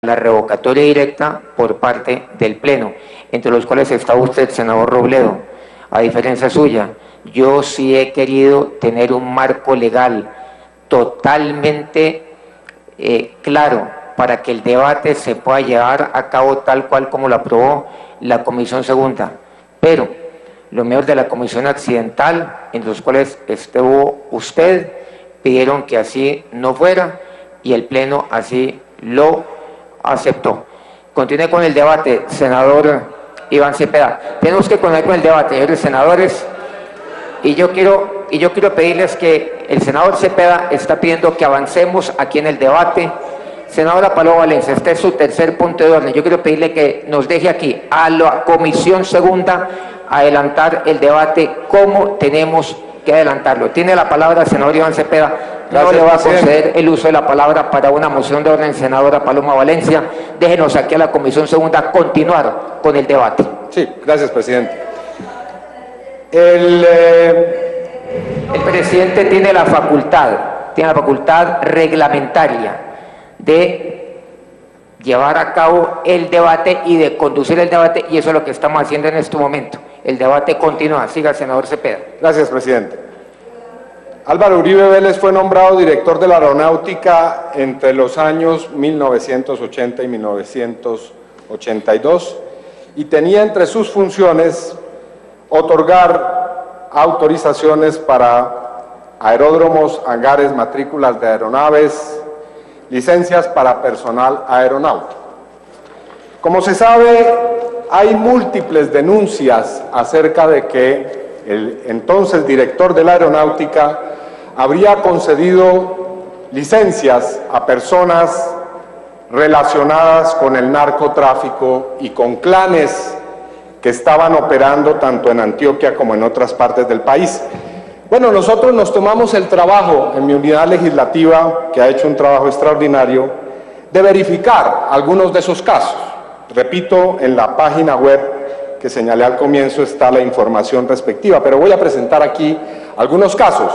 la revocatoria directa por parte del Pleno, entre los cuales está usted, senador Robledo. A diferencia suya, yo sí he querido tener un marco legal totalmente claro para que el debate se pueda llevar a cabo tal cual como lo aprobó la Comisión Segunda. Pero los miembros de la Comisión Accidental, en los cuales estuvo usted, pidieron que así no fuera y el Pleno así lo aceptó. Continúe con el debate, senador Iván Cepeda. Tenemos que continuar con el debate, señores senadores, y yo quiero pedirles que el senador Cepeda está pidiendo que avancemos aquí en el debate. Senadora Paloma Valencia, este es su tercer punto de orden. Yo quiero pedirle que nos deje aquí a la Comisión Segunda adelantar el debate como tenemos que adelantarlo. Tiene la palabra el senador Iván Cepeda. No le va a conceder el uso de la palabra para una moción de orden, senadora Paloma Valencia. Déjenos aquí a la Comisión Segunda continuar con el debate. Sí, gracias, presidente. El presidente tiene la facultad reglamentaria de llevar a cabo el debate y de conducir el debate, y eso es lo que estamos haciendo en este momento. El debate continúa. Siga, senador Cepeda. Gracias, presidente. Álvaro Uribe Vélez fue nombrado director de la Aeronáutica entre los años 1980 y 1982 y tenía entre sus funciones otorgar autorizaciones para aeródromos, hangares, matrículas de aeronaves, licencias para personal aeronáutico. Como se sabe, hay múltiples denuncias acerca de que el entonces director de la Aeronáutica habría concedido licencias a personas relacionadas con el narcotráfico y con clanes que estaban operando tanto en Antioquia como en otras partes del país. Bueno, nosotros nos tomamos el trabajo en mi unidad legislativa, que ha hecho un trabajo extraordinario, de verificar algunos de esos casos. Repito, en la página web que señalé al comienzo está la información respectiva, pero voy a presentar aquí algunos casos.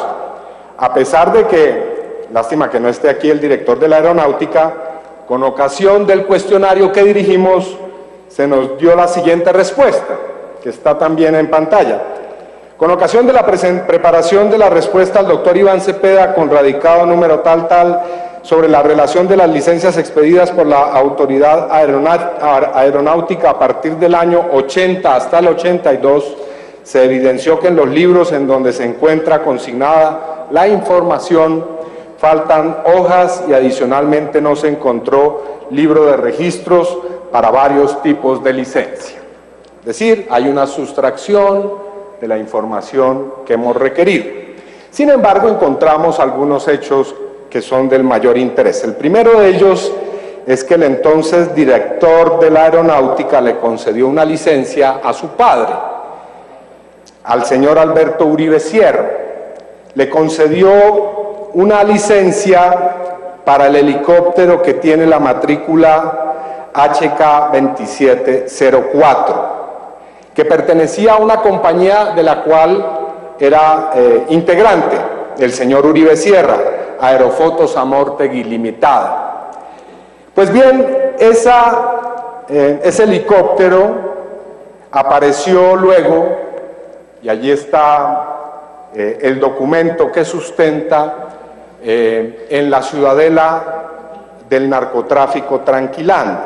A pesar de que, lástima que no esté aquí el director de la Aeronáutica, con ocasión del cuestionario que dirigimos, se nos dio la siguiente respuesta, que está también en pantalla. Con ocasión de la preparación de la respuesta al doctor Iván Cepeda, con radicado número tal, sobre la relación de las licencias expedidas por la Autoridad Aeronáutica a partir del año 80 hasta el 82, se evidenció que en los libros en donde se encuentra consignada la información faltan hojas y adicionalmente no se encontró libro de registros para varios tipos de licencia. Es decir, hay una sustracción de la información que hemos requerido. Sin embargo, encontramos algunos hechos que son del mayor interés. El primero de ellos es que el entonces director de la Aeronáutica le concedió una licencia a su padre, al señor Alberto Uribe Sierra. Le concedió una licencia para el helicóptero que tiene la matrícula HK2704, que pertenecía a una compañía de la cual era integrante el señor Uribe Sierra, Aerofotos Amortegui Limitada. Pues bien, ese helicóptero apareció luego, y allí está el documento que sustenta, en la ciudadela del narcotráfico Tranquilán.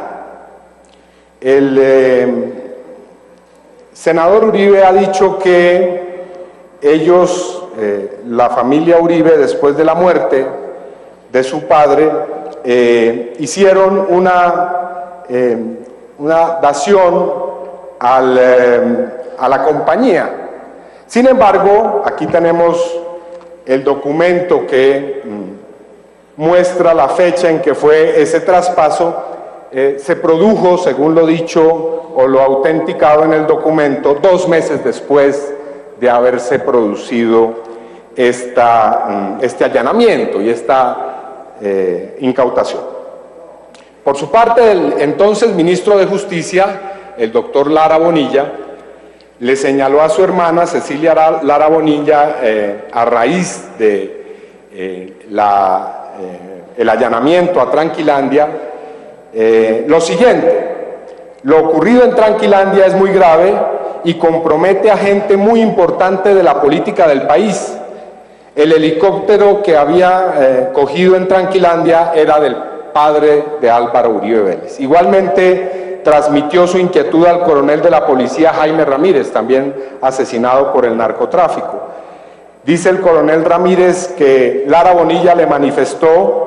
El senador Uribe ha dicho que ellos, la familia Uribe, después de la muerte de su padre, hicieron una dación a la compañía. Sin embargo, aquí tenemos el documento que muestra la fecha en que fue ese traspaso. Se produjo, según lo dicho o lo autenticado en el documento, 2 meses después de haberse producido este allanamiento y esta incautación. Por su parte, el entonces ministro de Justicia, el doctor Lara Bonilla, le señaló a su hermana Cecilia Lara Bonilla, a raíz de el allanamiento a Tranquilandia, lo siguiente: lo ocurrido en Tranquilandia es muy grave y compromete a gente muy importante de la política del país. El helicóptero que había cogido en Tranquilandia era del padre de Álvaro Uribe Vélez. Igualmente transmitió su inquietud al coronel de la policía Jaime Ramírez, también asesinado por el narcotráfico. Dice el coronel Ramírez que Lara Bonilla le manifestó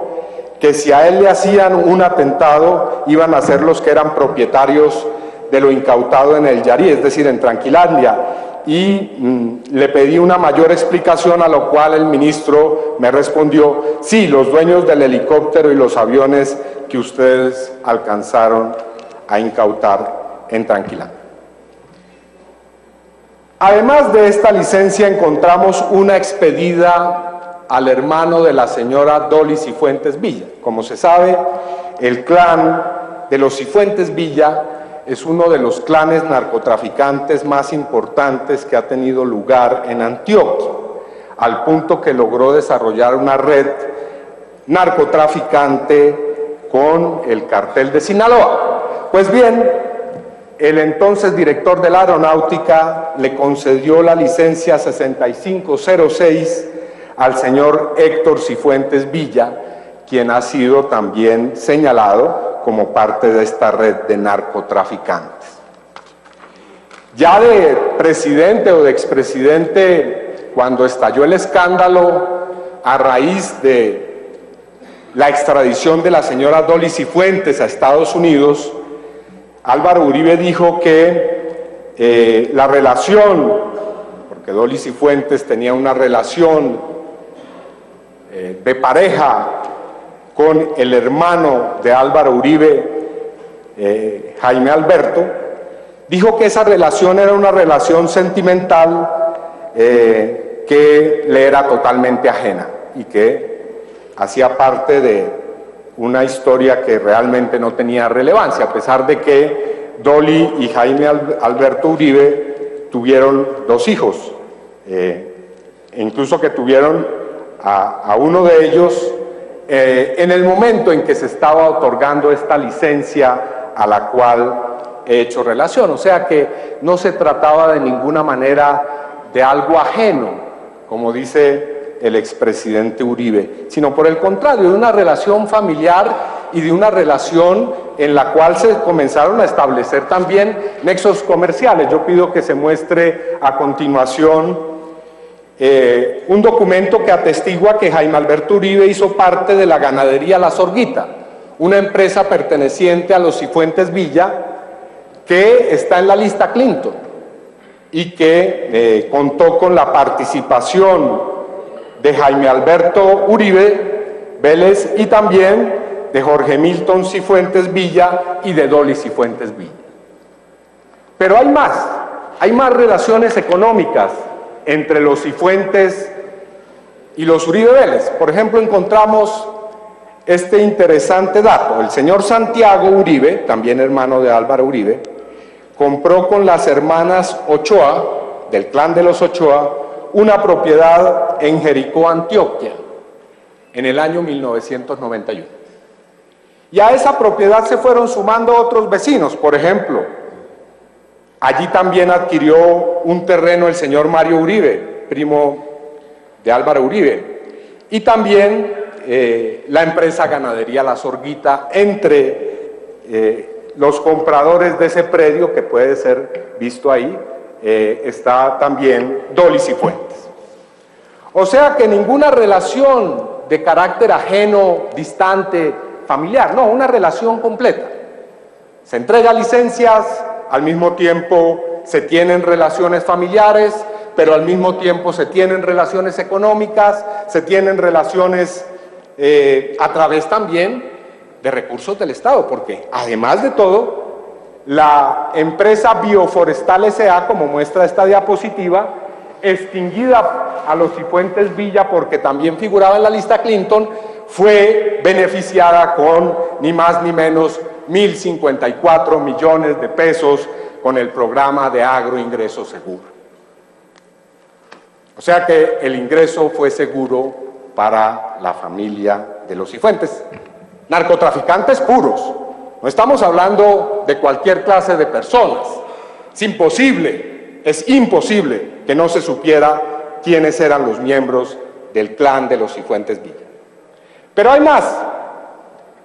que si a él le hacían un atentado, iban a ser los que eran propietarios de lo incautado en el Yarí, es decir, en Tranquilandia, y le pedí una mayor explicación, a lo cual el ministro me respondió: sí, los dueños del helicóptero y los aviones que ustedes alcanzaron a incautar en Tranquilandia. Además de esta licencia, encontramos una expedida al hermano de la señora Dolly Cifuentes Villa. Como se sabe, el clan de los Cifuentes Villa es uno de los clanes narcotraficantes más importantes que ha tenido lugar en Antioquia, al punto que logró desarrollar una red narcotraficante con el cartel de Sinaloa. Pues bien, el entonces director de la Aeronáutica le concedió la licencia 6506 al señor Héctor Cifuentes Villa, quien ha sido también señalado como parte de esta red de narcotraficantes. Ya de presidente o de expresidente, cuando estalló el escándalo a raíz de la extradición de la señora Dolly Cifuentes a Estados Unidos, Álvaro Uribe dijo que la relación, porque Dolly Cifuentes tenía una relación de pareja con el hermano de Álvaro Uribe, Jaime Alberto, dijo que esa relación era una relación sentimental que le era totalmente ajena y que hacía parte de una historia que realmente no tenía relevancia, a pesar de que Dolly y Jaime Alberto Uribe tuvieron 2 hijos, incluso que tuvieron a uno de ellos en el momento en que se estaba otorgando esta licencia a la cual he hecho relación. O sea que no se trataba de ninguna manera de algo ajeno, como dice el expresidente Uribe, sino por el contrario, de una relación familiar y de una relación en la cual se comenzaron a establecer también nexos comerciales. Yo pido que se muestre a continuación un documento que atestigua que Jaime Alberto Uribe hizo parte de la ganadería La Zorguita, una empresa perteneciente a los Cifuentes Villa que está en la lista Clinton y que contó con la participación de Jaime Alberto Uribe Vélez y también de Jorge Milton Cifuentes Villa y de Dolly Cifuentes Villa. Pero hay más relaciones económicas entre los Cifuentes y los Uribe Vélez. Por ejemplo, encontramos este interesante dato: el señor Santiago Uribe, también hermano de Álvaro Uribe, compró con las hermanas Ochoa, del clan de los Ochoa, una propiedad en Jericó, Antioquia, en el año 1991. Y a esa propiedad se fueron sumando otros vecinos. Por ejemplo, allí también adquirió un terreno el señor Mario Uribe, primo de Álvaro Uribe, y también la empresa Ganadería La Zorguita. Entre los compradores de ese predio, que puede ser visto ahí, está también Dolly Cifuentes. O sea que ninguna relación de carácter ajeno, distante, familiar, no, una relación completa. Se entrega licencias, al mismo tiempo se tienen relaciones familiares, pero al mismo tiempo se tienen relaciones económicas, se tienen relaciones a través también de recursos del Estado, porque además de todo, la empresa Bioforestal S.A., como muestra esta diapositiva, extinguida a los Cifuentes Villa porque también figuraba en la lista Clinton, fue beneficiada con ni más ni menos 1.054 millones de pesos con el programa de agroingreso seguro. O sea que el ingreso fue seguro para la familia de los Cifuentes. Narcotraficantes puros, No estamos hablando de cualquier clase de personas. Es imposible que no se supiera quiénes eran los miembros del clan de los Cifuentes Villa. Pero hay más.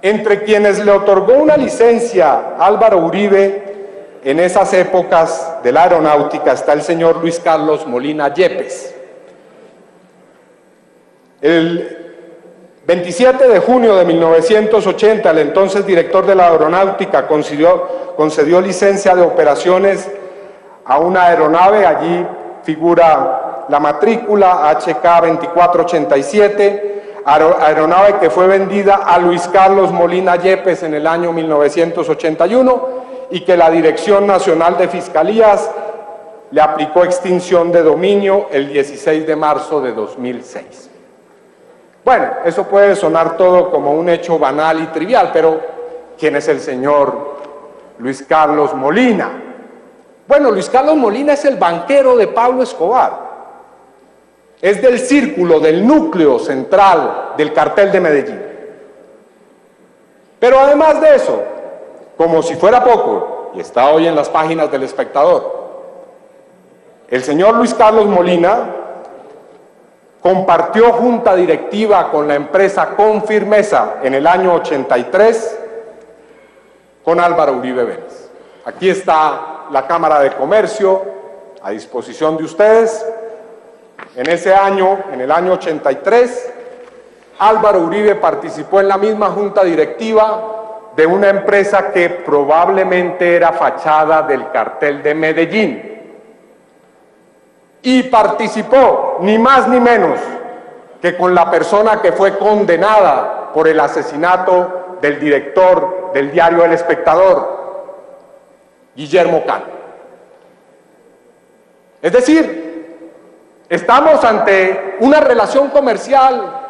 Entre quienes le otorgó una licencia a Álvaro Uribe en esas épocas de la aeronáutica está el señor Luis Carlos Molina Yepes. El 27 de junio de 1980, el entonces director de la aeronáutica concedió licencia de operaciones a una aeronave. Allí figura la matrícula HK 2487, aeronave que fue vendida a Luis Carlos Molina Yepes en el año 1981 y que la Dirección Nacional de Fiscalías le aplicó extinción de dominio el 16 de marzo de 2006. Bueno, eso puede sonar todo como un hecho banal y trivial, pero ¿quién es el señor Luis Carlos Molina? Bueno, Luis Carlos Molina es el banquero de Pablo Escobar. Es del círculo, del núcleo central del cartel de Medellín. Pero además de eso, como si fuera poco, y está hoy en las páginas del Espectador, el señor Luis Carlos Molina compartió junta directiva con la empresa Confirmesa en el año 83 con Álvaro Uribe Vélez. Aquí está la Cámara de Comercio a disposición de ustedes. En ese año, en el año 83, Álvaro Uribe participó en la misma junta directiva de una empresa que probablemente era fachada del cartel de Medellín. Y participó, ni más ni menos, que con la persona que fue condenada por el asesinato del director del diario El Espectador, Guillermo Cano. Es decir, estamos ante una relación comercial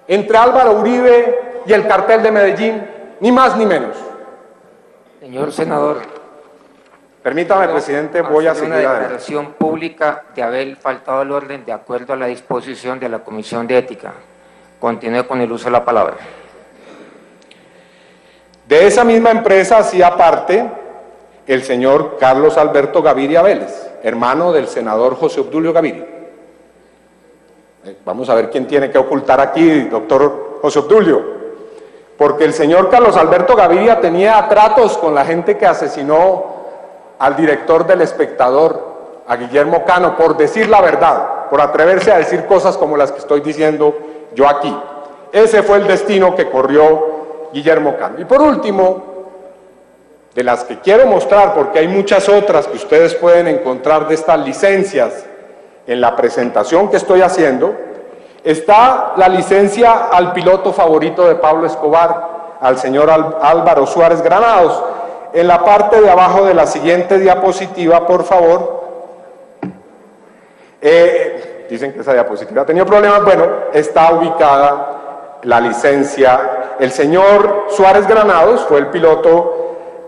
entre Álvaro Uribe y el cartel de Medellín, ni más ni menos. Señor senador, permítame, presidente, voy a seguir una adelante. declaración pública de haber faltado al orden de acuerdo a la disposición de la Comisión de Ética. Continúe con el uso de la palabra. De esa misma empresa hacía parte el señor Carlos Alberto Gaviria Vélez, hermano del senador José Obdulio Gaviria. Vamos a ver quién tiene que ocultar aquí, doctor José Obdulio, porque el señor Carlos Alberto Gaviria tenía tratos con la gente que asesinó al director del Espectador, a Guillermo Cano, por decir la verdad, por atreverse a decir cosas como las que estoy diciendo yo aquí. Ese fue el destino que corrió Guillermo Cano. Y por último, de las que quiero mostrar, porque hay muchas otras que ustedes pueden encontrar de estas licencias en la presentación que estoy haciendo, está la licencia al piloto favorito de Pablo Escobar, al señor Álvaro Suárez Granados. En la parte de abajo de la siguiente diapositiva, por favor. Dicen que esa diapositiva ha tenido problemas. Bueno, está ubicada la licencia. El señor Suárez Granados fue el piloto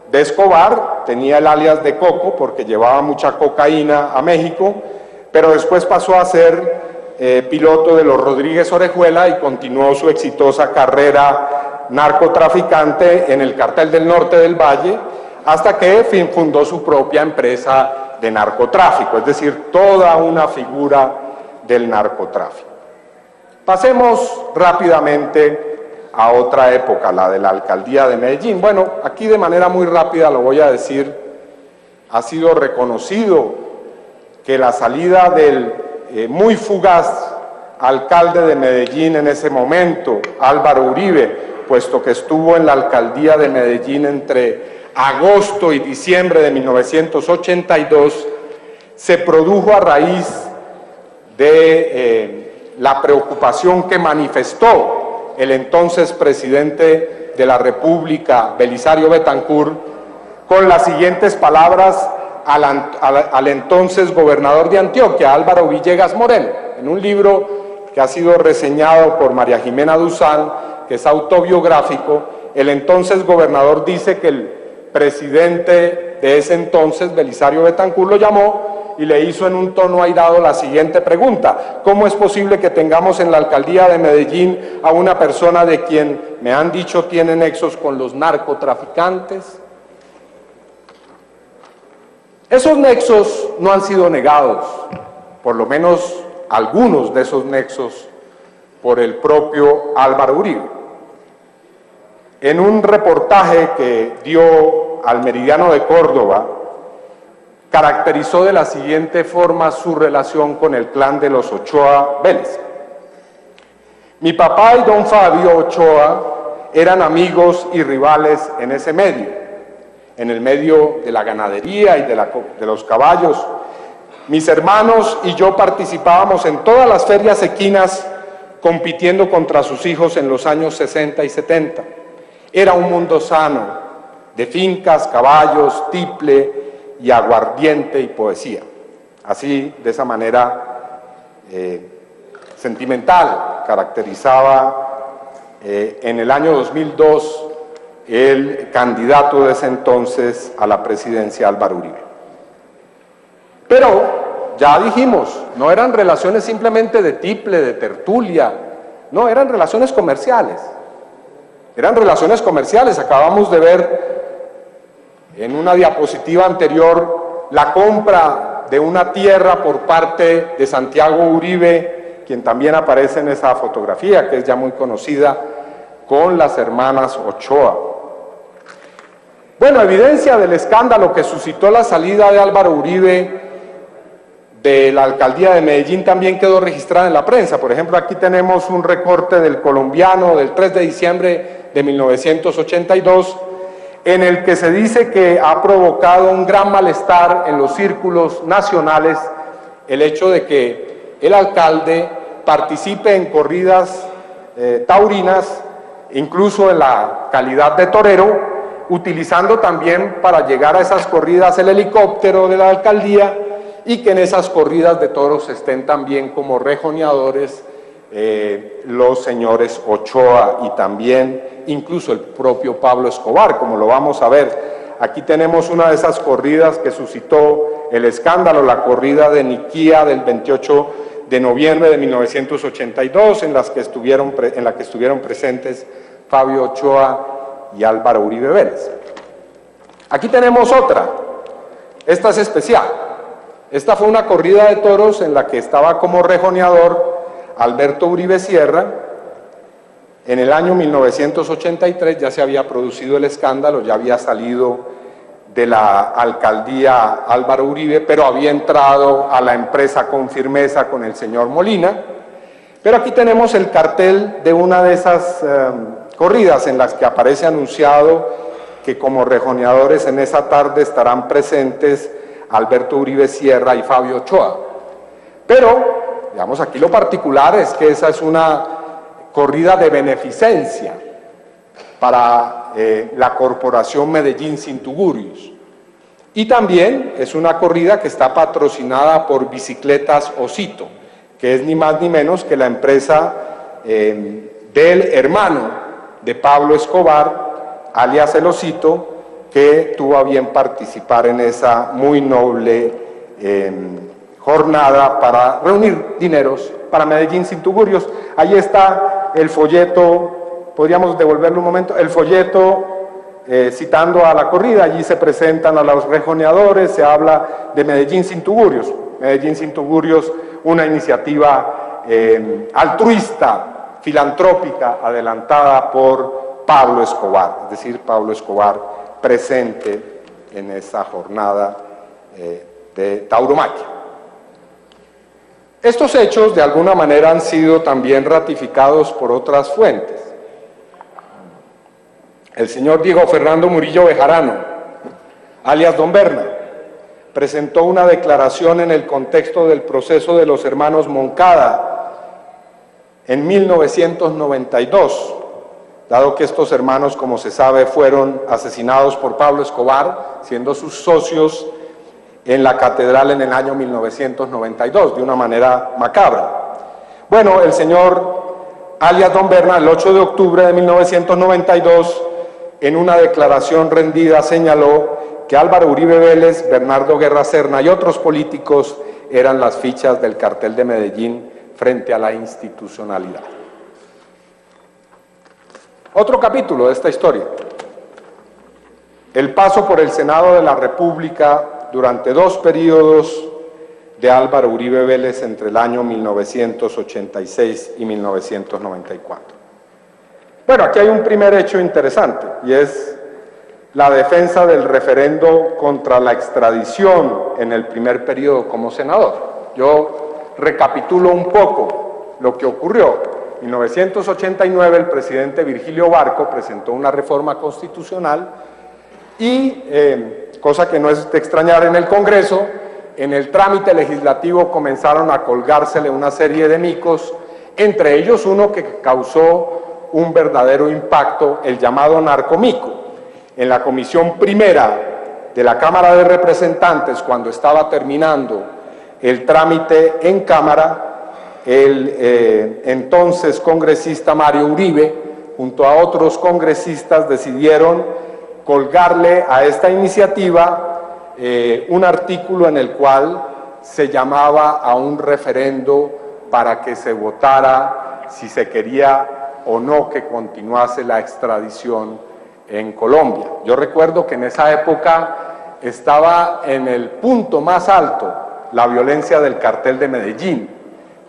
de Escobar, tenía el alias de Coco porque llevaba mucha cocaína a México, pero después pasó a ser piloto de los Rodríguez Orejuela y continuó su exitosa carrera narcotraficante en el Cartel del Norte del Valle, hasta que fundó su propia empresa de narcotráfico, es decir, toda una figura del narcotráfico. Pasemos rápidamente a otra época, la de la alcaldía de Medellín. Bueno, aquí de manera muy rápida lo voy a decir, ha sido reconocido que la salida del muy fugaz alcalde de Medellín en ese momento, Álvaro Uribe, puesto que estuvo en la alcaldía de Medellín entre agosto y diciembre de 1982, se produjo a raíz de la preocupación que manifestó el entonces presidente de la República, Belisario Betancur, con las siguientes palabras al entonces gobernador de Antioquia, Álvaro Villegas Moreno, en un libro que ha sido reseñado por María Jimena Duzán, que es autobiográfico. El entonces gobernador dice que el presidente de ese entonces, Belisario Betancur, lo llamó y le hizo en un tono airado la siguiente pregunta: ¿cómo es posible que tengamos en la alcaldía de Medellín a una persona de quien me han dicho tiene nexos con los narcotraficantes? Esos nexos no han sido negados, por lo menos algunos de esos nexos, por el propio Álvaro Uribe. En un reportaje que dio al Meridiano de Córdoba, caracterizó de la siguiente forma su relación con el clan de los Ochoa Vélez. Mi papá y don Fabio Ochoa eran amigos y rivales en ese medio, en el medio de la ganadería y de los caballos. Mis hermanos y yo participábamos en todas las ferias equinas, compitiendo contra sus hijos en los años 60 y 70. Era un mundo sano, de fincas, caballos, tiple y aguardiente y poesía. Así, de esa manera sentimental, caracterizaba en el año 2002 el candidato de ese entonces a la presidencia, Álvaro Uribe. Pero, ya dijimos, no eran relaciones simplemente de tiple, de tertulia, no, eran relaciones comerciales. Eran relaciones comerciales. Acabamos de ver en una diapositiva anterior la compra de una tierra por parte de Santiago Uribe, quien también aparece en esa fotografía, que es ya muy conocida, con las hermanas Ochoa. Bueno, evidencia del escándalo que suscitó la salida de Álvaro Uribe de la alcaldía de Medellín también quedó registrada en la prensa. Por ejemplo, aquí tenemos un recorte del Colombiano del 3 de diciembre de 1982, en el que se dice que ha provocado un gran malestar en los círculos nacionales el hecho de que el alcalde participe en corridas taurinas, incluso en la calidad de torero, utilizando también para llegar a esas corridas el helicóptero de la alcaldía, y que en esas corridas de toros estén también como rejoneadores los señores Ochoa y también incluso el propio Pablo Escobar, como lo vamos a ver. Aquí tenemos una de esas corridas que suscitó el escándalo, la corrida de Niquía del 28 de noviembre de 1982, en la que estuvieron presentes Fabio Ochoa y Álvaro Uribe Vélez. Aquí tenemos otra, esta es especial. Esta fue una corrida de toros en la que estaba como rejoneador Alberto Uribe Sierra. En el año 1983 ya se había producido el escándalo, ya había salido de la alcaldía Álvaro Uribe, pero había entrado a la empresa con firmeza con el señor Molina. Pero aquí tenemos el cartel de una de esas corridas en las que aparece anunciado que como rejoneadores en esa tarde estarán presentes Alberto Uribe Sierra y Fabio Ochoa. Pero, digamos, aquí lo particular es que esa es una corrida de beneficencia para la Corporación Medellín Sin Tugurios. Y también es una corrida que está patrocinada por Bicicletas Osito, que es ni más ni menos que la empresa del hermano de Pablo Escobar, alias El Osito, que tuvo a bien participar en esa muy noble jornada para reunir dineros para Medellín Sin Tugurios. Ahí está el folleto, podríamos devolverle un momento, el folleto citando a la corrida. Allí se presentan a los rejoneadores, se habla de Medellín Sin Tugurios. Medellín Sin Tugurios, una iniciativa altruista, filantrópica, adelantada por Pablo Escobar, es decir, Pablo Escobar presente en esa jornada de tauromaquia. Estos hechos de alguna manera han sido también ratificados por otras fuentes. El señor Diego Fernando Murillo Bejarano, alias Don Berna, presentó una declaración en el contexto del proceso de los hermanos Moncada en 1992, dado que estos hermanos, como se sabe, fueron asesinados por Pablo Escobar, siendo sus socios en la catedral en el año 1992, de una manera macabra. Bueno, el señor alias Don Berna, el 8 de octubre de 1992, en una declaración rendida señaló que Álvaro Uribe Vélez, Bernardo Guerra Serna y otros políticos eran las fichas del cartel de Medellín frente a la institucionalidad. Otro capítulo de esta historia: el paso por el Senado de la República durante 2 periodos de Álvaro Uribe Vélez entre el año 1986 y 1994. Bueno, aquí hay un primer hecho interesante, y es la defensa del referendo contra la extradición en el primer periodo como senador. Yo recapitulo un poco lo que ocurrió. En 1989 el presidente Virgilio Barco presentó una reforma constitucional y, cosa que no es de extrañar en el Congreso, en el trámite legislativo comenzaron a colgársele una serie de micos, entre ellos uno que causó un verdadero impacto, el llamado narcomico. En la Comisión Primera de la Cámara de Representantes, cuando estaba terminando el trámite en Cámara, el entonces congresista Mario Uribe, junto a otros congresistas, decidieron colgarle a esta iniciativa un artículo en el cual se llamaba a un referendo para que se votara si se quería o no que continuase la extradición en Colombia. Yo recuerdo que en esa época estaba en el punto más alto la violencia del cartel de Medellín,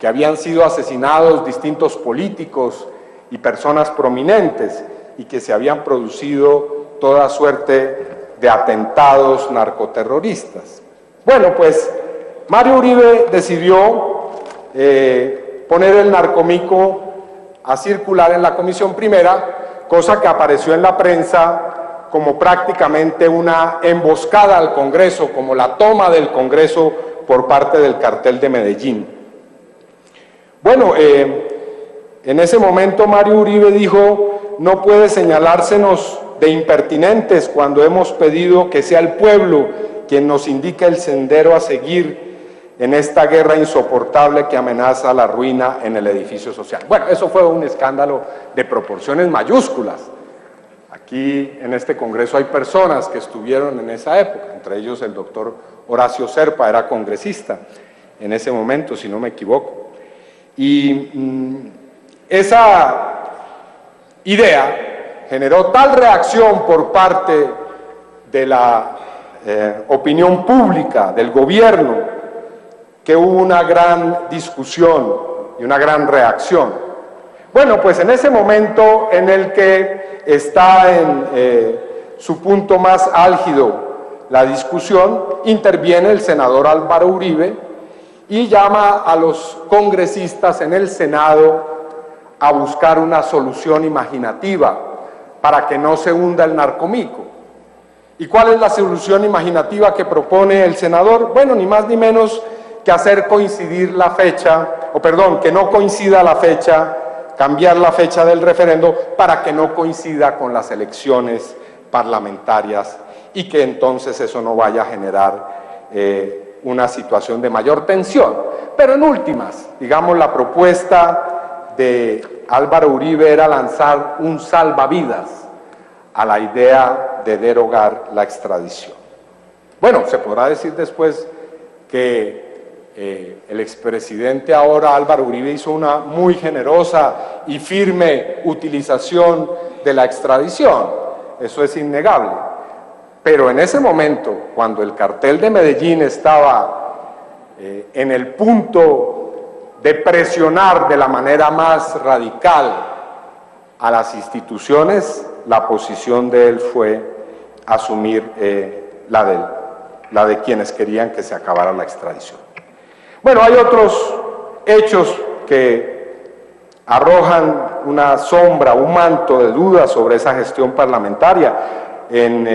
que habían sido asesinados distintos políticos y personas prominentes y que se habían producido toda suerte de atentados narcoterroristas. Bueno, pues Mario Uribe decidió poner el narcomico a circular en la Comisión Primera, cosa que apareció en la prensa como prácticamente una emboscada al Congreso, como la toma del Congreso por parte del cartel de Medellín. Bueno, en ese momento Mario Uribe dijo: no puede señalársenos de impertinentes cuando hemos pedido que sea el pueblo quien nos indique el sendero a seguir en esta guerra insoportable que amenaza la ruina en el edificio social. Bueno, eso fue un escándalo de proporciones mayúsculas. Aquí en este Congreso hay personas que estuvieron en esa época, entre ellos el doctor Horacio Serpa, era congresista en ese momento, si no me equivoco. Y esa idea generó tal reacción por parte de la opinión pública, del gobierno, que hubo una gran discusión y una gran reacción. Bueno, pues en ese momento en el que está en su punto más álgido la discusión, interviene el senador Álvaro Uribe y llama a los congresistas en el Senado a buscar una solución imaginativa para que no se hunda el narcomico. ¿Y cuál es la solución imaginativa que propone el senador? Bueno, ni más ni menos que hacer coincidir la fecha, que no coincida la fecha, cambiar la fecha del referendo para que no coincida con las elecciones parlamentarias y que entonces eso no vaya a generar una situación de mayor tensión. Pero en últimas, digamos, la propuesta de Álvaro Uribe era lanzar un salvavidas a la idea de derogar la extradición. Bueno, se podrá decir después que el expresidente ahora Álvaro Uribe hizo una muy generosa y firme utilización de la extradición, eso es innegable, pero en ese momento, cuando el cartel de Medellín estaba en el punto de presionar de la manera más radical a las instituciones, la posición de él fue asumir la de quienes querían que se acabara la extradición. Bueno, hay otros hechos que arrojan una sombra, un manto de duda sobre esa gestión parlamentaria. En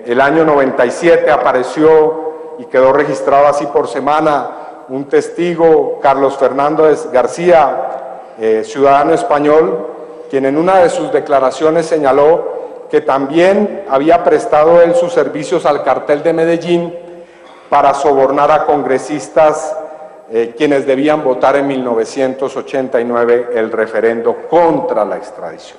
el año 97 apareció y quedó registrado así por semana un testigo, Carlos Fernández García, ciudadano español, quien en una de sus declaraciones señaló que también había prestado él sus servicios al cartel de Medellín para sobornar a congresistas quienes debían votar en 1989 el referendo contra la extradición.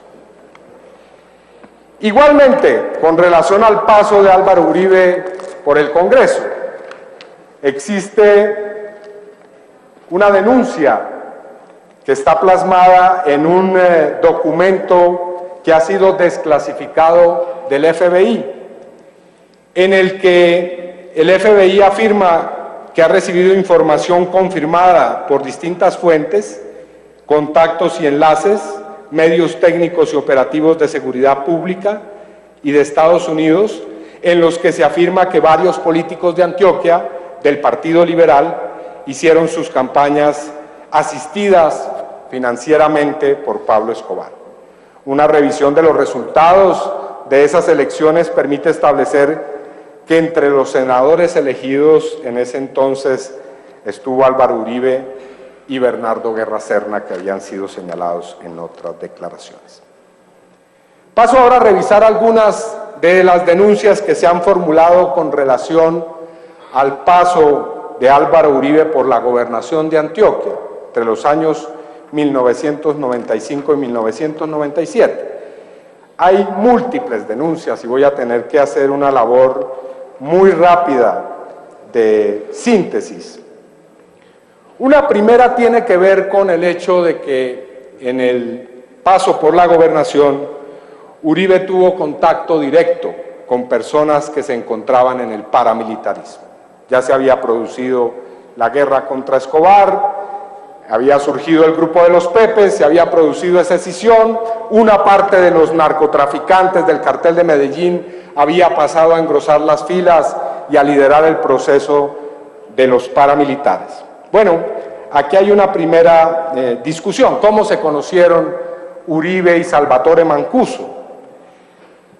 Igualmente, con relación al paso de Álvaro Uribe por el Congreso, existe una denuncia que está plasmada en un documento que ha sido desclasificado del FBI, en el que el FBI afirma que ha recibido información confirmada por distintas fuentes, contactos y enlaces, medios técnicos y operativos de seguridad pública y de Estados Unidos, en los que se afirma que varios políticos de Antioquia, del Partido Liberal, hicieron sus campañas asistidas financieramente por Pablo Escobar. Una revisión de los resultados de esas elecciones permite establecer que entre los senadores elegidos en ese entonces estuvo Álvaro Uribe y Bernardo Guerra Serna, que habían sido señalados en otras declaraciones. Paso ahora a revisar algunas de las denuncias que se han formulado con relación al paso de Álvaro Uribe por la gobernación de Antioquia entre los años 1995 y 1997. Hay múltiples denuncias y voy a tener que hacer una labor muy rápida de síntesis. Una primera tiene que ver con el hecho de que en el paso por la gobernación, Uribe tuvo contacto directo con personas que se encontraban en el paramilitarismo. Ya se había producido la guerra contra Escobar, había surgido el grupo de los Pepes, se había producido esa escisión, una parte de los narcotraficantes del cartel de Medellín había pasado a engrosar las filas y a liderar el proceso de los paramilitares. Bueno, aquí hay una primera discusión, ¿cómo se conocieron Uribe y Salvatore Mancuso?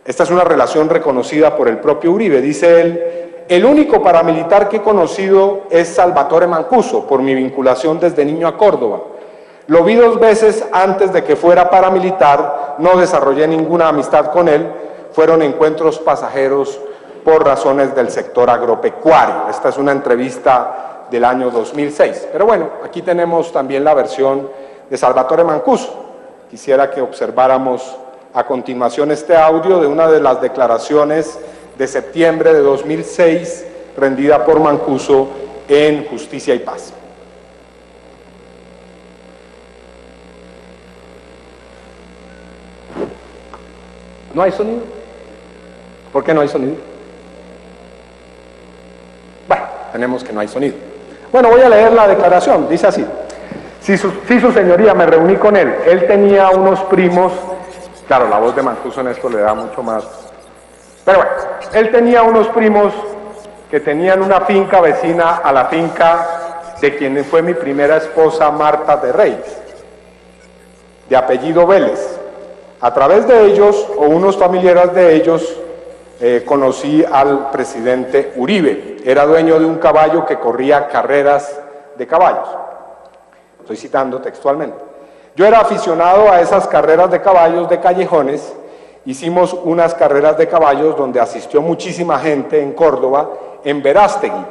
Esta es una relación reconocida por el propio Uribe, dice él: el único paramilitar que he conocido es Salvatore Mancuso, por mi vinculación desde niño a Córdoba. Lo vi 2 veces antes de que fuera paramilitar, no desarrollé ninguna amistad con él, fueron encuentros pasajeros por razones del sector agropecuario. Esta es una entrevista del año 2006. Pero bueno, aquí tenemos también la versión de Salvatore Mancuso. Quisiera que observáramos a continuación este audio de una de las declaraciones de septiembre de 2006, rendida por Mancuso en Justicia y Paz. ¿No hay sonido? ¿Por qué no hay sonido? Bueno, tenemos que no hay sonido. Bueno, voy a leer la declaración, dice así: sí, su señoría, me reuní con él. Él tenía unos primos, claro, la voz de Mancuso en esto le da mucho más. Pero bueno, él tenía unos primos que tenían una finca vecina a la finca de quien fue mi primera esposa, Marta de Reyes, de apellido Vélez. A través de ellos, o unos familiares de ellos, conocí al presidente Uribe. Era dueño de un caballo que corría carreras de caballos. Estoy citando textualmente. Yo era aficionado a esas carreras de caballos de callejones. Hicimos unas carreras de caballos donde asistió muchísima gente en Córdoba, en Verástegui,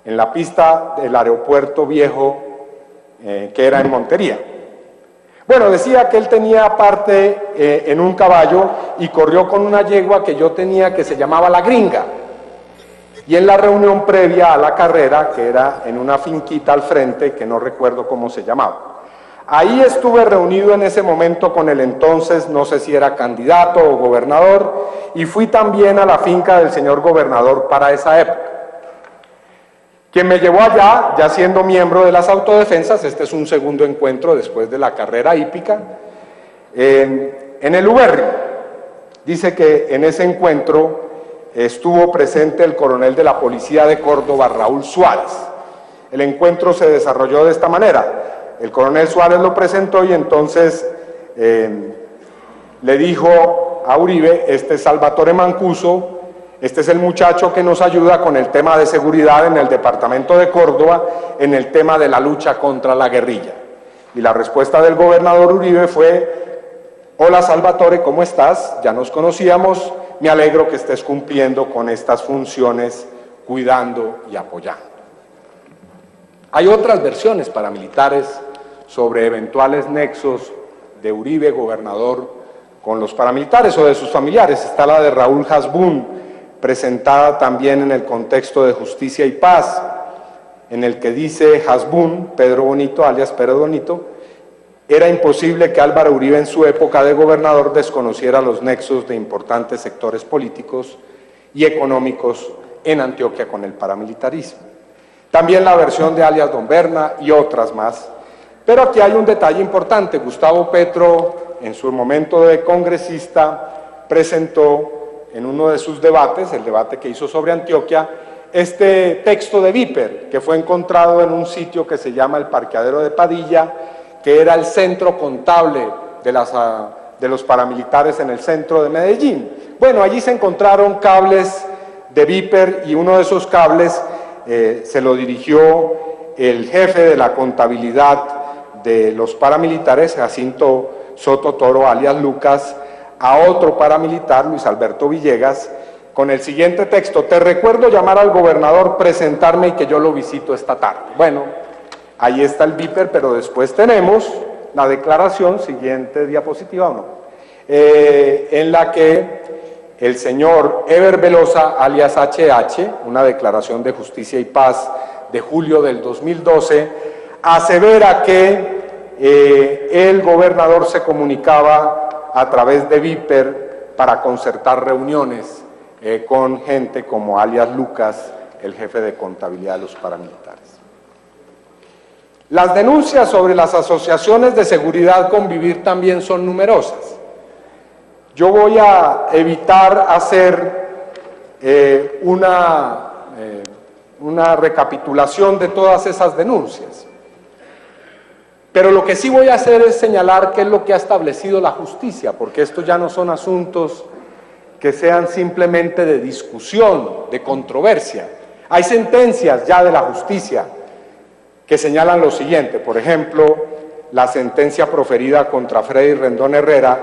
en la pista del aeropuerto viejo que era en Montería. Bueno, decía que él tenía parte en un caballo y corrió con una yegua que yo tenía que se llamaba La Gringa. Y en la reunión previa a la carrera, que era en una finquita al frente, que no recuerdo cómo se llamaba. Ahí estuve reunido en ese momento con el entonces, no sé si era candidato o gobernador, y fui también a la finca del señor gobernador para esa época. Quien me llevó allá, ya siendo miembro de las autodefensas, este es un segundo encuentro después de la carrera hípica, en el Uberri. Dice que en ese encuentro estuvo presente el coronel de la Policía de Córdoba, Raúl Suárez. El encuentro se desarrolló de esta manera. El coronel Suárez lo presentó y entonces le dijo a Uribe: este es Salvatore Mancuso, este es el muchacho que nos ayuda con el tema de seguridad en el departamento de Córdoba, en el tema de la lucha contra la guerrilla. Y la respuesta del gobernador Uribe fue: hola Salvatore, ¿cómo estás? Ya nos conocíamos, me alegro que estés cumpliendo con estas funciones, cuidando y apoyando. Hay otras versiones paramilitares sobre eventuales nexos de Uribe, gobernador, con los paramilitares o de sus familiares. Está la de Raúl Hasbún, presentada también en el contexto de Justicia y Paz, en el que dice Hasbún, Pedro Bonito, alias Pedro Bonito, era imposible que Álvaro Uribe en su época de gobernador desconociera los nexos de importantes sectores políticos y económicos en Antioquia con el paramilitarismo. También la versión de alias Don Berna y otras más. Pero aquí hay un detalle importante. Gustavo Petro, en su momento de congresista, presentó en uno de sus debates, el debate que hizo sobre Antioquia, este texto de Viper, que fue encontrado en un sitio que se llama el Parqueadero de Padilla, que era el centro contable de los paramilitares en el centro de Medellín. Bueno, allí se encontraron cables de Viper y uno de esos cables se lo dirigió el jefe de la contabilidad de los paramilitares, Jacinto Soto Toro, alias Lucas, a otro paramilitar, Luis Alberto Villegas, con el siguiente texto: te recuerdo llamar al gobernador, presentarme y que yo lo visito esta tarde. Bueno, ahí está el Viper, pero después tenemos la declaración, siguiente diapositiva o no, en la que el señor Eber Velosa, alias HH, una declaración de Justicia y Paz de julio del 2012, asevera que el gobernador se comunicaba a través de Viper para concertar reuniones con gente como alias Lucas, el jefe de contabilidad de los paramilitares. Las denuncias sobre las asociaciones de seguridad Convivir también son numerosas. Yo voy a evitar hacer una recapitulación de todas esas denuncias, pero lo que sí voy a hacer es señalar qué es lo que ha establecido la justicia, porque estos ya no son asuntos que sean simplemente de discusión, de controversia. Hay sentencias ya de la justicia que señalan lo siguiente. Por ejemplo, la sentencia proferida contra Freddy Rendón Herrera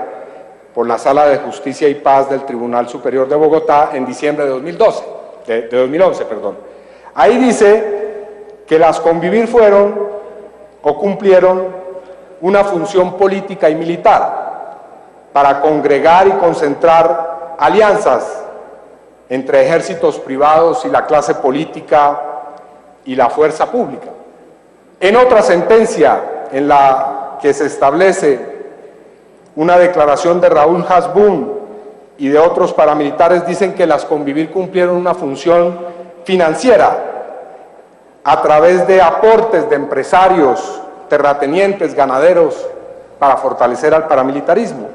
por la Sala de Justicia y Paz del Tribunal Superior de Bogotá en diciembre de 2011. Ahí dice que las Convivir fueron o cumplieron una función política y militar para congregar y concentrar alianzas entre ejércitos privados y la clase política y la fuerza pública. En otra sentencia en la que se establece una declaración de Raúl Hasbún y de otros paramilitares, dicen que las Convivir cumplieron una función financiera a través de aportes de empresarios, terratenientes, ganaderos, para fortalecer al paramilitarismo.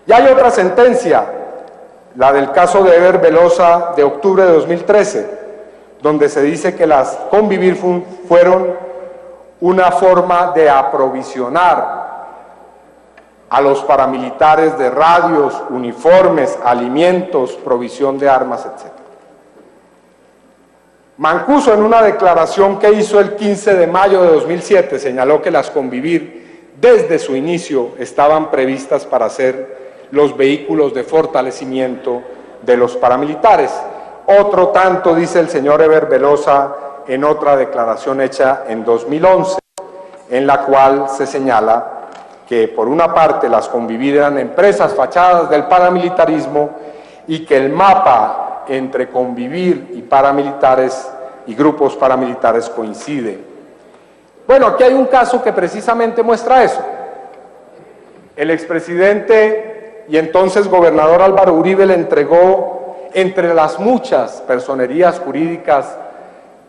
Y hay otra sentencia, la del caso de Eber Velosa de octubre de 2013, donde se dice que las Convivir fueron una forma de aprovisionar a los paramilitares de radios, uniformes, alimentos, provisión de armas, etc. Mancuso, en una declaración que hizo el 15 de mayo de 2007, señaló que las Convivir desde su inicio estaban previstas para ser los vehículos de fortalecimiento de los paramilitares. Otro tanto dice el señor Eber Velosa en otra declaración hecha en 2011, en la cual se señala que por una parte las Convivir eran empresas fachadas del paramilitarismo y que el mapa entre Convivir y paramilitares y grupos paramilitares coincide. Bueno, aquí hay un caso que precisamente muestra eso. El expresidente y entonces gobernador Álvaro Uribe le entregó, entre las muchas personerías jurídicas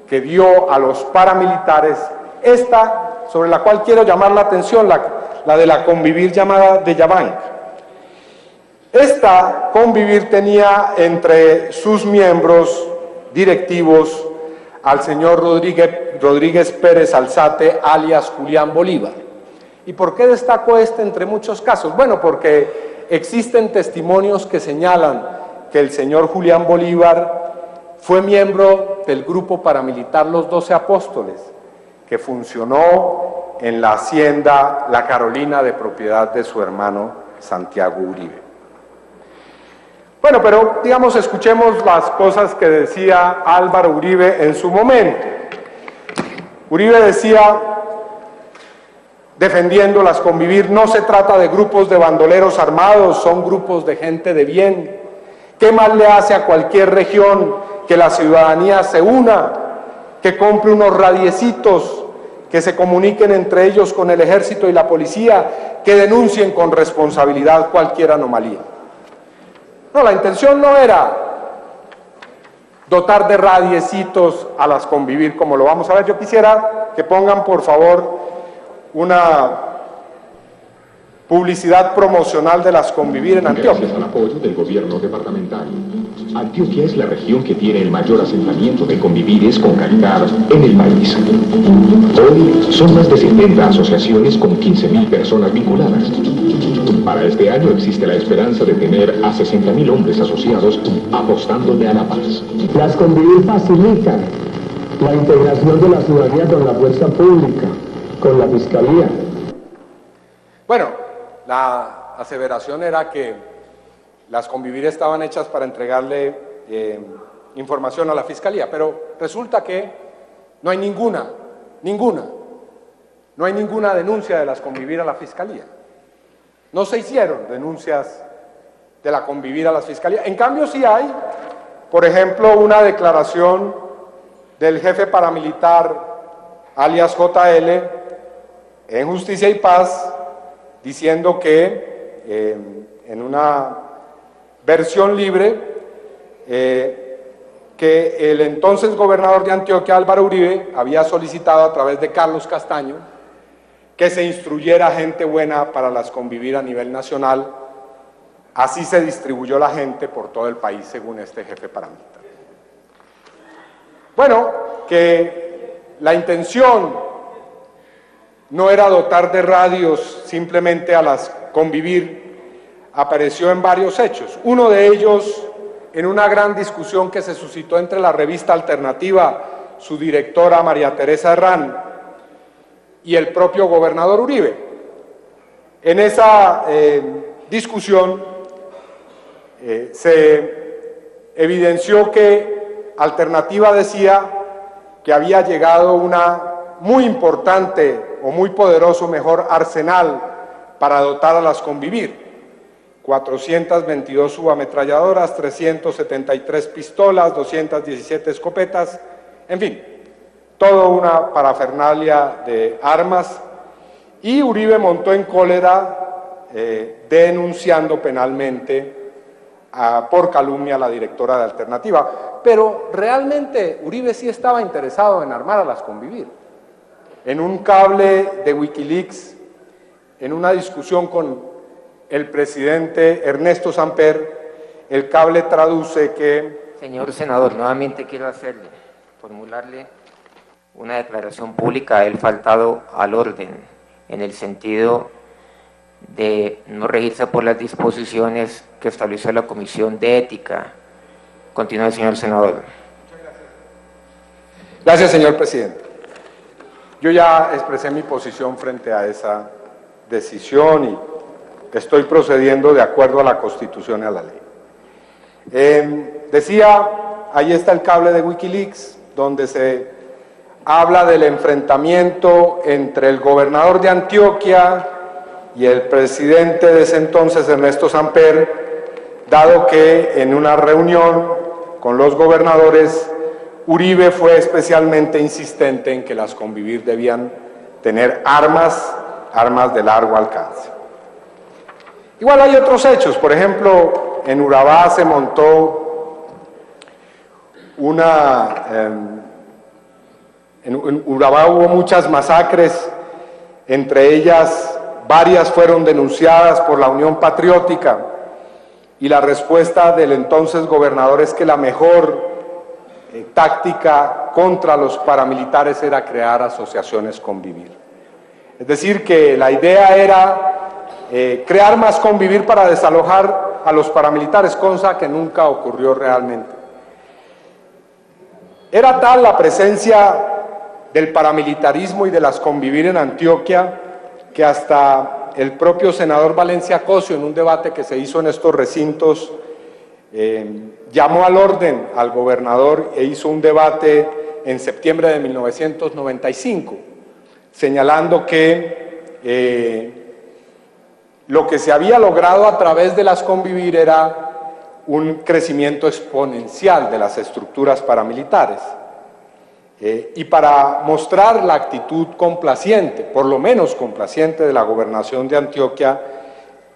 que dio a los paramilitares, esta sobre la cual quiero llamar la atención, la de la Convivir llamada de Yabank. Esta Convivir tenía entre sus miembros directivos al señor Rodríguez Pérez Alzate, alias Julián Bolívar. ¿Y por qué destaco este entre muchos casos? Bueno, porque existen testimonios que señalan que el señor Julián Bolívar fue miembro del grupo paramilitar Los 12 Apóstoles, que funcionó en la hacienda La Carolina de propiedad de su hermano Santiago Uribe. Bueno, pero digamos, escuchemos las cosas que decía Álvaro Uribe en su momento. Uribe decía defendiendo las Convivir. No se trata de grupos de bandoleros armados, son grupos de gente de bien. ¿Qué más le hace a cualquier región que la ciudadanía se una, que compre unos radiecitos, que se comuniquen entre ellos con el ejército y la policía, que denuncien con responsabilidad cualquier anomalía? No, la intención no era dotar de radiecitos a las Convivir, como lo vamos a ver. Yo quisiera que pongan, por favor, una publicidad promocional de las Convivir en Antioquia. Gracias al apoyo del gobierno departamental, Antioquia es la región que tiene el mayor asentamiento de convivires con calidad en el país. Hoy son más de 70 asociaciones con 15.000 personas vinculadas. Para este año existe la esperanza de tener a 60.000 hombres asociados apostándole a la paz. Las Convivir facilitan la integración de la ciudadanía con la fuerza pública, con la fiscalía. Bueno, la aseveración era que las Convivir estaban hechas para entregarle información a la fiscalía, pero resulta que no hay ninguna denuncia de las Convivir a la fiscalía. No se hicieron denuncias de la Convivir a las fiscalías. En cambio sí hay, por ejemplo, una declaración del jefe paramilitar, alias JL, en Justicia y Paz, diciendo que en una versión libre, que el entonces gobernador de Antioquia, Álvaro Uribe, había solicitado a través de Carlos Castaño que se instruyera gente buena para las Convivir a nivel nacional. Así se distribuyó la gente por todo el país, según este jefe paramilitar. Bueno, que la intención no era dotar de radios simplemente a las Convivir, apareció en varios hechos. Uno de ellos, en una gran discusión que se suscitó entre la revista Alternativa, su directora María Teresa Herrán, y el propio gobernador Uribe. En esa discusión se evidenció que Alternativa decía que había llegado una muy importante o muy poderoso, mejor, arsenal para dotar a las Convivir. 422 subametralladoras, 373 pistolas, 217 escopetas, en fin, toda una parafernalia de armas, y Uribe montó en cólera denunciando penalmente por calumnia a la directora de Alternativa. Pero realmente Uribe sí estaba interesado en armar a las Convivir. En un cable de Wikileaks, en una discusión con el presidente Ernesto Samper, el cable traduce que... Señor senador, nuevamente quiero formularle una declaración pública a él faltado al orden, en el sentido de no regirse por las disposiciones que estableció la Comisión de Ética. Continúe, señor senador. Gracias, señor presidente. Yo ya expresé mi posición frente a esa decisión y estoy procediendo de acuerdo a la Constitución y a la ley. Decía, ahí está el cable de Wikileaks, donde se habla del enfrentamiento entre el gobernador de Antioquia y el presidente de ese entonces, Ernesto Samper, dado que en una reunión con los gobernadores, Uribe fue especialmente insistente en que las Convivir debían tener armas de largo alcance. Igual hay otros hechos, por ejemplo, en Urabá se montó en Urabá hubo muchas masacres, entre ellas varias fueron denunciadas por la Unión Patriótica, y la respuesta del entonces gobernador es que la mejor táctica contra los paramilitares era crear asociaciones Convivir. Es decir, que la idea era crear más Convivir para desalojar a los paramilitares, cosa que nunca ocurrió realmente. Era tal la presencia del paramilitarismo y de las Convivir en Antioquia que hasta el propio senador Valencia Cosio, en un debate que se hizo en estos recintos, llamó al orden al gobernador e hizo un debate en septiembre de 1995, señalando que lo que se había logrado a través de las Convivir era un crecimiento exponencial de las estructuras paramilitares. Y para mostrar la actitud complaciente, por lo menos complaciente, de la gobernación de Antioquia,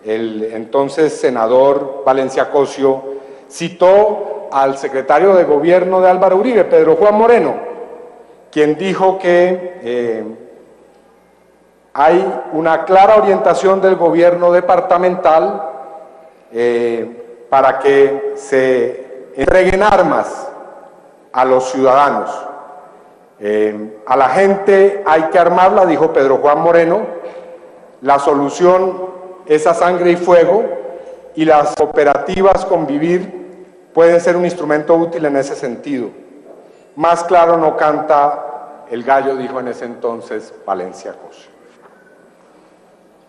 el entonces senador Valencia Cosio citó al secretario de gobierno de Álvaro Uribe, Pedro Juan Moreno, quien dijo que hay una clara orientación del gobierno departamental para que se entreguen armas a los ciudadanos. A la gente hay que armarla, dijo Pedro Juan Moreno. La solución es a sangre y fuego, y las cooperativas Convivir pueden ser un instrumento útil en ese sentido. Más claro no canta el gallo, dijo en ese entonces Valencia Cosio.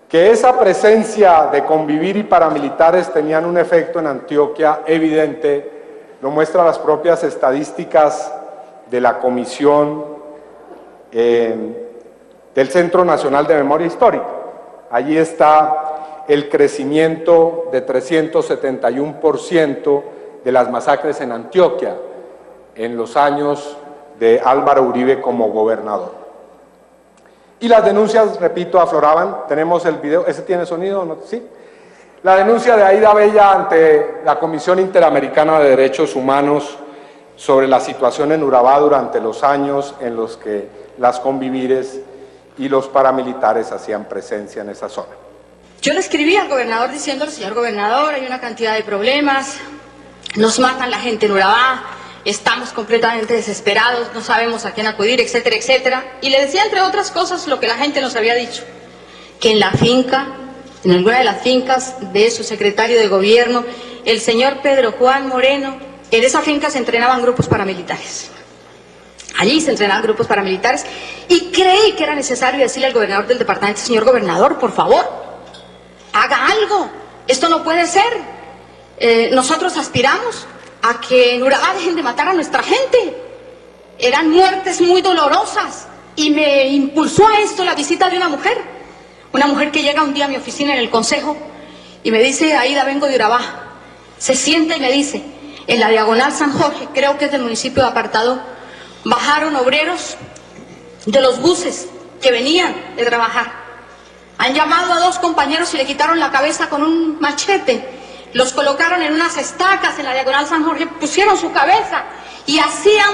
Que esa presencia de Convivir y paramilitares tenían un efecto en Antioquia evidente, lo muestran las propias estadísticas de la Comisión del Centro Nacional de Memoria Histórica. Allí está el crecimiento de 371% de las masacres en Antioquia en los años de Álvaro Uribe como gobernador. Y las denuncias, repito, afloraban. Tenemos el video, ¿ese tiene sonido? ¿No? ¿Sí? La denuncia de Aida Bella ante la Comisión Interamericana de Derechos Humanos sobre la situación en Urabá durante los años en los que las Convivires y los paramilitares hacían presencia en esa zona. Yo le escribí al gobernador diciéndole: señor gobernador, hay una cantidad de problemas, nos matan la gente en Urabá, estamos completamente desesperados, no sabemos a quién acudir, etcétera, etcétera. Y le decía, entre otras cosas, lo que la gente nos había dicho, que en la finca, en alguna de las fincas de su secretario de gobierno, el señor Pedro Juan Moreno, en esa finca se entrenaban grupos paramilitares. Allí se entrenaban grupos paramilitares, y creí que era necesario decirle al gobernador del departamento: señor gobernador, por favor, haga algo, esto no puede ser. Nosotros aspiramos a que en Urabá dejen de matar a nuestra gente. Eran muertes muy dolorosas, y me impulsó a esto la visita de una mujer que llega un día a mi oficina en el consejo y me dice: Aida, vengo de Urabá. Se sienta y me dice: en la diagonal San Jorge, creo que es del municipio de Apartado, bajaron obreros de los buses que venían de trabajar. Han llamado a 2 compañeros y le quitaron la cabeza con un machete. Los colocaron en unas estacas en la diagonal San Jorge, pusieron su cabeza y hacían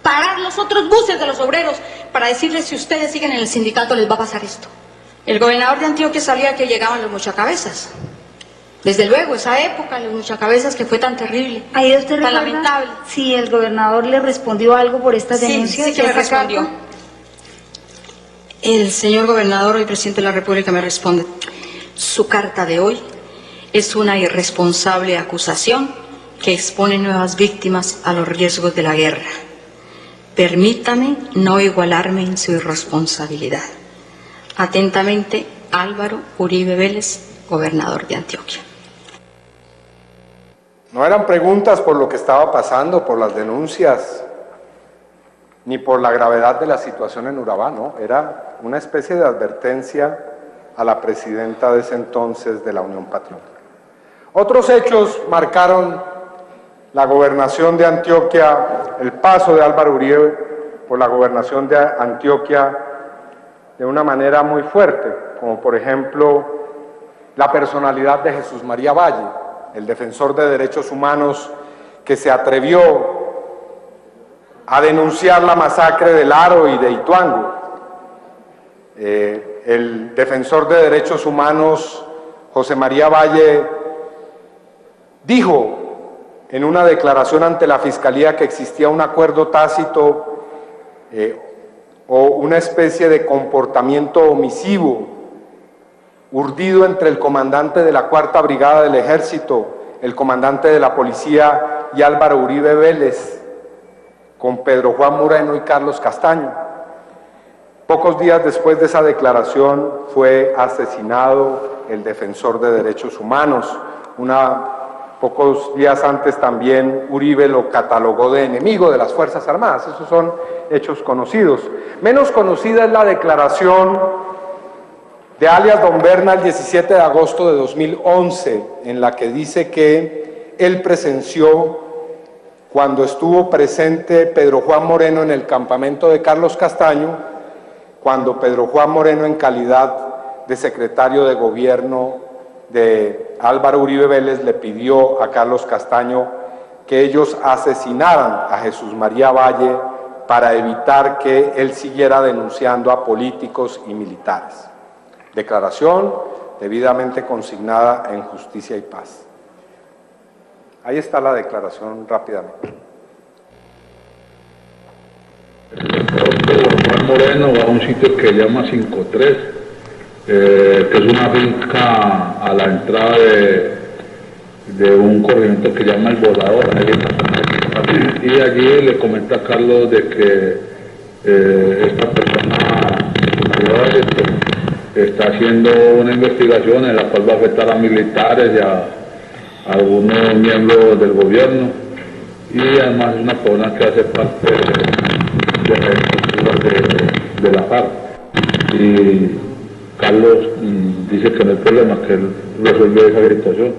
parar los otros buses de los obreros para decirles: si ustedes siguen en el sindicato les va a pasar esto. El gobernador de Antioquia sabía que llegaban los mochacabezas. Desde luego, esa época, los mochacabezas, que fue tan terrible, ahí usted tan lamentable. Si el gobernador le respondió algo por estas denuncias. Sí, que me respondió. El señor gobernador, hoy presidente de la República, me responde: su carta de hoy es una irresponsable acusación que expone nuevas víctimas a los riesgos de la guerra. Permítame no igualarme en su irresponsabilidad. Atentamente, Álvaro Uribe Vélez, gobernador de Antioquia. No eran preguntas por lo que estaba pasando, por las denuncias, ni por la gravedad de la situación en Urabá, no. Era una especie de advertencia a la presidenta de ese entonces de la Unión Patriótica. Otros hechos marcaron la gobernación de Antioquia, el paso de Álvaro Uribe por la gobernación de Antioquia de una manera muy fuerte, como por ejemplo la personalidad de Jesús María Valle, el defensor de derechos humanos que se atrevió a denunciar la masacre del Aro y de Ituango. El defensor de derechos humanos, José María Valle, dijo en una declaración ante la Fiscalía que existía un acuerdo tácito o una especie de comportamiento omisivo urdido entre el comandante de la 4ª Brigada del Ejército, el comandante de la Policía y Álvaro Uribe Vélez, con Pedro Juan Moreno y Carlos Castaño. Pocos días después de esa declaración fue asesinado el defensor de derechos humanos. Pocos días antes también Uribe lo catalogó de enemigo de las Fuerzas Armadas. Esos son hechos conocidos. Menos conocida es la declaración de alias Don Berna el 17 de agosto de 2011, en la que dice que él presenció cuando estuvo presente Pedro Juan Moreno en el campamento de Carlos Castaño, cuando Pedro Juan Moreno, en calidad de secretario de gobierno de Álvaro Uribe Vélez, le pidió a Carlos Castaño que ellos asesinaran a Jesús María Valle para evitar que él siguiera denunciando a políticos y militares. Declaración debidamente consignada en Justicia y Paz. Ahí está la declaración rápidamente. Juan Moreno va a un sitio que se llama 53, que es una finca a la entrada de un corregimiento que se llama El Volador, y allí le comenta a Carlos de que esta persona está haciendo una investigación en la cual va a afectar a militares y a algunos miembros del gobierno, y además es una persona que hace parte de la estructura de la FARC. Y Carlos dice que no hay problema, que él resuelve esa situación.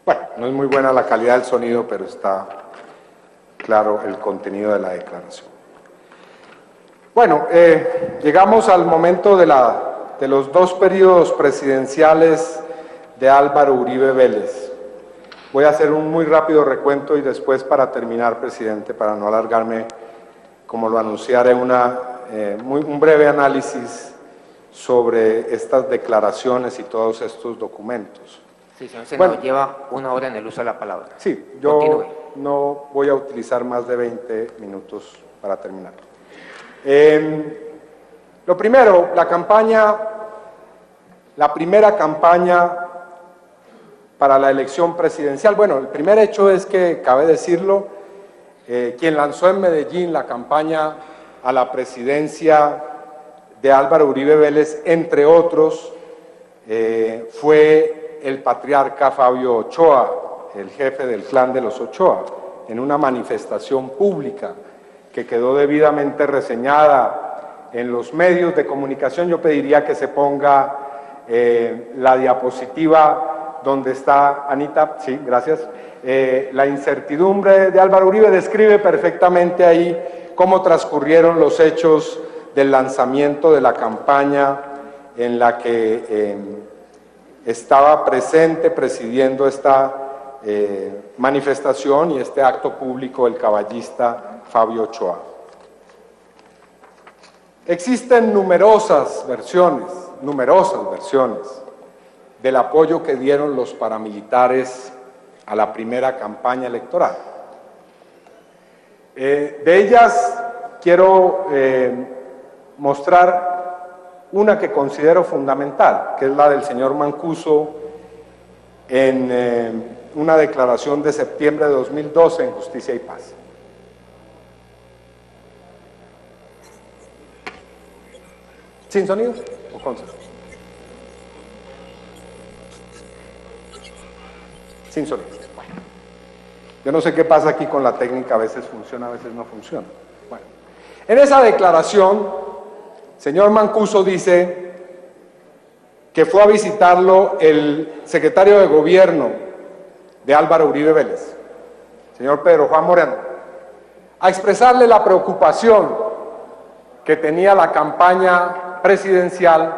Bueno, no es muy buena la calidad del sonido, pero está claro el contenido de la declaración. Bueno, llegamos al momento de los dos periodos presidenciales de Álvaro Uribe Vélez. Voy a hacer un muy rápido recuento y después, para terminar, presidente, para no alargarme, como lo anunciaré, un breve análisis sobre estas declaraciones y todos estos documentos. Sí, señor senador, bueno, lleva 1 hora en el uso de la palabra. Sí, yo continúe. No voy a utilizar más de 20 minutos para terminar. Lo primero, la primera campaña para la elección presidencial. Bueno, el primer hecho es que, cabe decirlo, quien lanzó en Medellín la campaña a la presidencia de Álvaro Uribe Vélez, entre otros, fue el patriarca Fabio Ochoa, el jefe del clan de los Ochoa, en una manifestación pública que quedó debidamente reseñada en los medios de comunicación. Yo pediría que se ponga la diapositiva donde está Anita, sí, gracias. La incertidumbre de Álvaro Uribe describe perfectamente ahí cómo transcurrieron los hechos del lanzamiento de la campaña en la que estaba presente, presidiendo esta manifestación y este acto público, el caballista Fabio Ochoa. Existen numerosas versiones del apoyo que dieron los paramilitares a la primera campaña electoral. De ellas quiero mostrar una que considero fundamental, que es la del señor Mancuso en una declaración de septiembre de 2012 en Justicia y Paz. ¿Sin sonido o con sonido? Sin sonido. Bueno, yo no sé qué pasa aquí con la técnica, a veces funciona, a veces no funciona. Bueno, en esa declaración, señor Mancuso dice que fue a visitarlo el secretario de gobierno de Álvaro Uribe Vélez, señor Pedro Juan Moreno, a expresarle la preocupación que tenía la campaña presidencial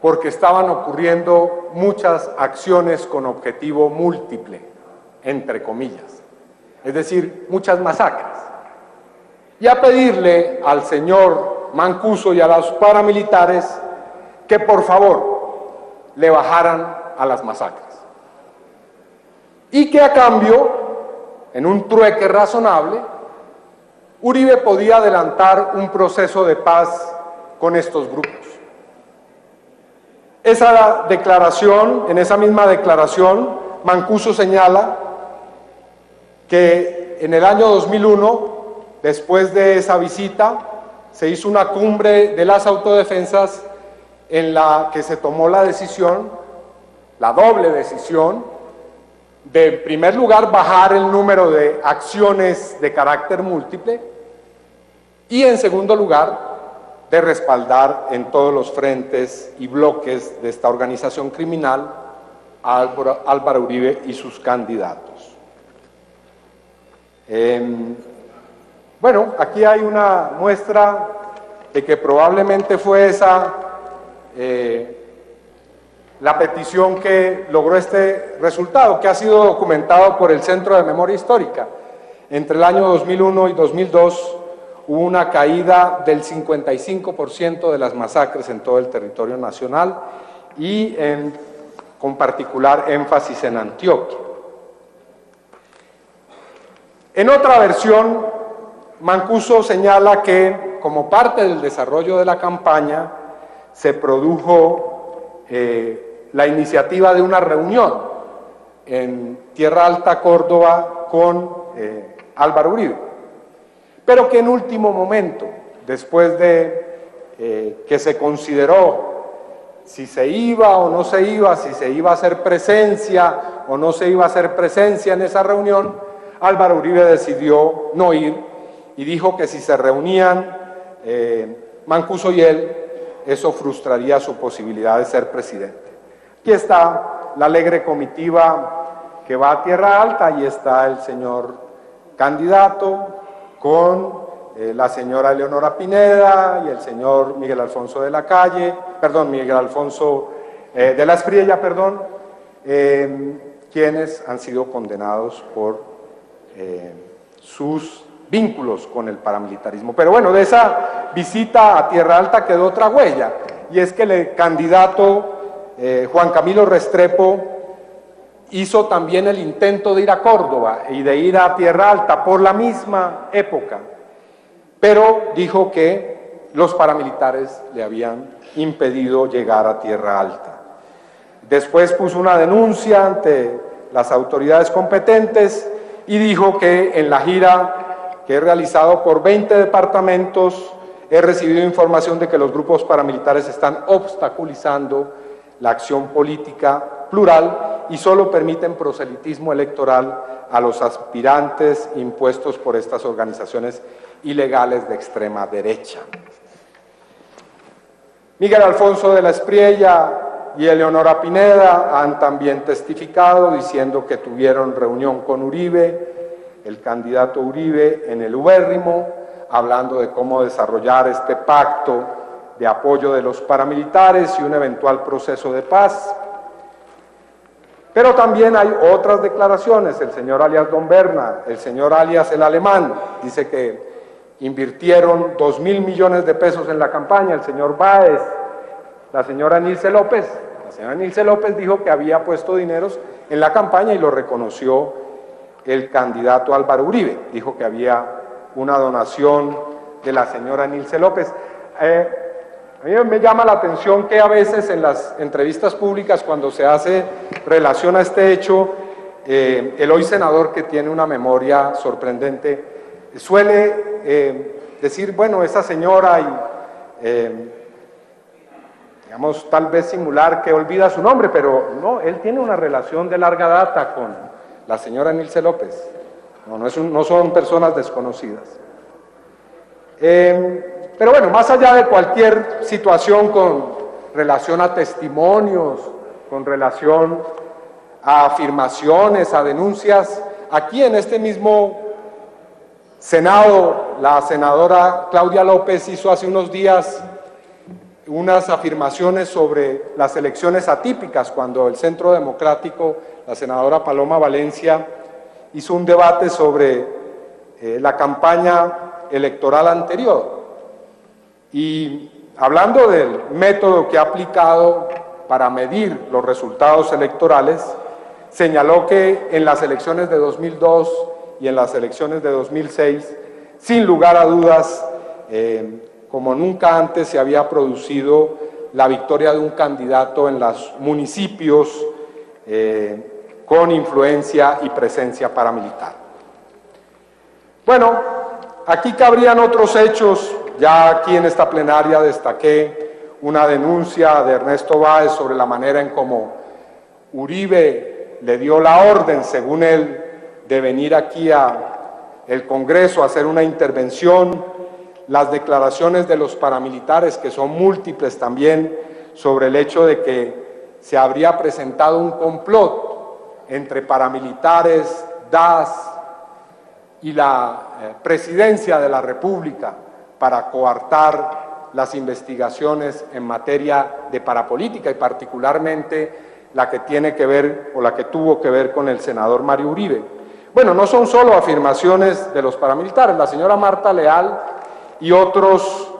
porque estaban ocurriendo muchas acciones con objetivo múltiple, entre comillas, es decir, muchas masacres, y a pedirle al señor Mancuso y a los paramilitares que por favor le bajaran a las masacres y que a cambio, en un trueque razonable, Uribe podía adelantar un proceso de paz con estos grupos. Esa declaración, en esa misma declaración, Mancuso señala que en el año 2001, después de esa visita, se hizo una cumbre de las autodefensas en la que se tomó la decisión, la doble decisión, de, en primer lugar, bajar el número de acciones de carácter múltiple y, en segundo lugar, de respaldar en todos los frentes y bloques de esta organización criminal a Álvaro Uribe y sus candidatos. Bueno, aquí hay una muestra de que probablemente fue esa la petición que logró este resultado, que ha sido documentado por el Centro de Memoria Histórica. Entre el año 2001 y 2002 hubo una caída del 55% de las masacres en todo el territorio nacional y con particular énfasis en Antioquia. En otra versión, Mancuso señala que como parte del desarrollo de la campaña se produjo la iniciativa de una reunión en Tierra Alta, Córdoba, con Álvaro Uribe, pero que en último momento, después de que se consideró si se iba o no se iba, si se iba a hacer presencia o no se iba a hacer presencia en esa reunión, Álvaro Uribe decidió no ir y dijo que si se reunían Mancuso y él, eso frustraría su posibilidad de ser presidente. Aquí está la alegre comitiva que va a Tierra Alta, y está el señor candidato con la señora Eleonora Pineda y el señor Miguel Alfonso de la Espriella, quienes han sido condenados por sus vínculos con el paramilitarismo. Pero bueno, de esa visita a Tierra Alta quedó otra huella, y es que el candidato Juan Camilo Restrepo hizo también el intento de ir a Córdoba y de ir a Tierra Alta por la misma época, pero dijo que los paramilitares le habían impedido llegar a Tierra Alta. Después puso una denuncia ante las autoridades competentes y dijo que en la gira que he realizado por 20 departamentos he recibido información de que los grupos paramilitares están obstaculizando la acción política plural y solo permiten proselitismo electoral a los aspirantes impuestos por estas organizaciones ilegales de extrema derecha. Miguel Alfonso de la Espriella y Eleonora Pineda han también testificado diciendo que tuvieron reunión con Uribe, el candidato Uribe, en el Ubérrimo, hablando de cómo desarrollar este pacto de apoyo de los paramilitares y un eventual proceso de paz. Pero también hay otras declaraciones. El señor alias Don Berna, el señor alias El Alemán, dice que invirtieron 2.000 millones de pesos en la campaña. El señor Báez, la señora Nilce López. La señora Nilce López dijo que había puesto dineros en la campaña y lo reconoció el candidato Álvaro Uribe. Dijo que había una donación de la señora Nilce López. A mí me llama la atención que a veces en las entrevistas públicas, cuando se hace relación a este hecho, el hoy senador, que tiene una memoria sorprendente, suele decir, bueno, esa señora, y digamos, tal vez simular que olvida su nombre, pero no, él tiene una relación de larga data con la señora Nilce López. No son personas desconocidas. Pero bueno, más allá de cualquier situación con relación a testimonios, con relación a afirmaciones, a denuncias, aquí en este mismo Senado, la senadora Claudia López hizo hace unos días unas afirmaciones sobre las elecciones atípicas, cuando el Centro Democrático, la senadora Paloma Valencia, hizo un debate sobre la campaña electoral anterior. Y hablando del método que ha aplicado para medir los resultados electorales, señaló que en las elecciones de 2002 y en las elecciones de 2006, sin lugar a dudas, como nunca antes se había producido la victoria de un candidato en los municipios con influencia y presencia paramilitar. Bueno, aquí cabrían otros hechos. Ya aquí en esta plenaria destaqué una denuncia de Ernesto Báez sobre la manera en cómo Uribe le dio la orden, según él, de venir aquí al Congreso a hacer una intervención. las declaraciones de los paramilitares, que son múltiples también, sobre el hecho de que se habría presentado un complot entre paramilitares, DAS y la Presidencia de la República para coartar las investigaciones en materia de parapolítica y particularmente la que tiene que ver o la que tuvo que ver con el senador Mario Uribe. Bueno, no son solo afirmaciones de los paramilitares, la señora Marta Leal y otros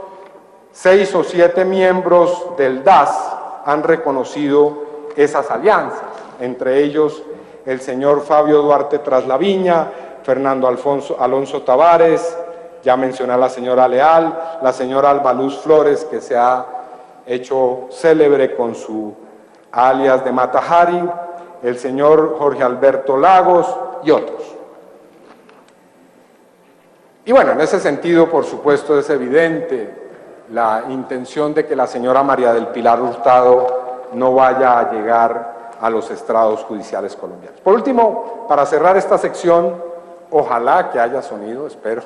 6 o 7 miembros del DAS han reconocido esas alianzas, entre ellos el señor Fabio Duarte Traslaviña, Fernando Alonso Tavares, ya mencioné a la señora Leal, la señora Albaluz Flores, que se ha hecho célebre con su alias de Matajari, el señor Jorge Alberto Lagos y otros. Y bueno, en ese sentido, por supuesto, es evidente la intención de que la señora María del Pilar Hurtado no vaya a llegar a los estrados judiciales colombianos. Por último, para cerrar esta sección, ojalá que haya sonido, espero,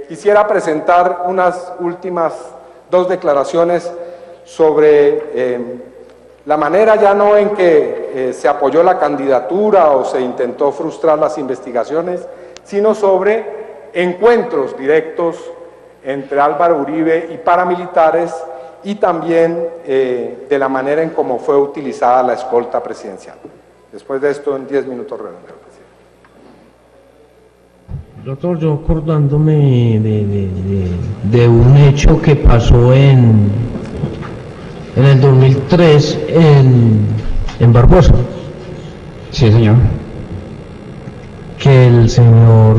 quisiera presentar unas últimas 2 declaraciones sobre la manera ya no en que se apoyó la candidatura o se intentó frustrar las investigaciones, sino sobre encuentros directos entre Álvaro Uribe y paramilitares y también de la manera en cómo fue utilizada la escolta presidencial. Después de esto, en 10 minutos redondeo, presidente. Doctor, yo acordándome de un hecho que pasó en el 2003 en Barbosa. Sí, señor. Que el señor